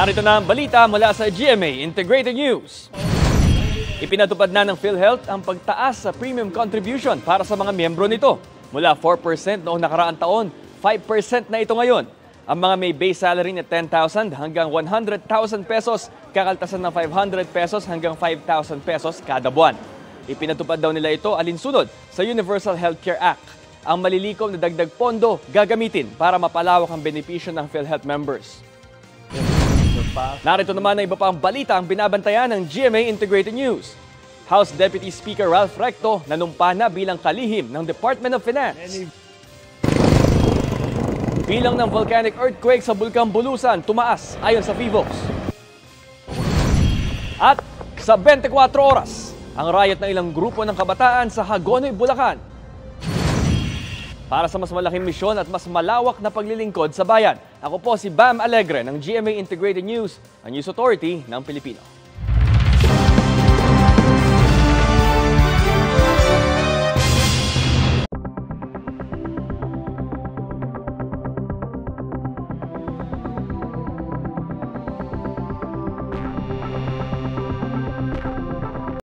Narito na ang balita mula sa GMA Integrated News. Ipinatupad na ng PhilHealth ang pagtaas sa premium contribution para sa mga miyembro nito. Mula 4% noong nakaraang taon, 5% na ito ngayon. Ang mga may base salary na 10,000 hanggang 100,000 pesos, kakaltasan ng 500 pesos hanggang 5,000 pesos kada buwan. Ipinatupad daw nila ito alinsunod sa Universal Healthcare Act. Ang malilikom na dagdag pondo gagamitin para mapalawak ang benepisyo ng PhilHealth members. Narito naman ang iba pang balita ang binabantayan ng GMA Integrated News. House Deputy Speaker Ralph Recto nanumpa na bilang kalihim ng Department of Finance. Bilang ng volcanic earthquake sa Bulkang Bulusan tumaas ayon sa PHIVOLCS. At sa 24 oras, ang riot ng ilang grupo ng kabataan sa Hagonoy, Bulacan. Para sa mas malaking misyon at mas malawak na paglilingkod sa bayan, ako po si Bam Alegre ng GMA Integrated News, ang News Authority ng Pilipino.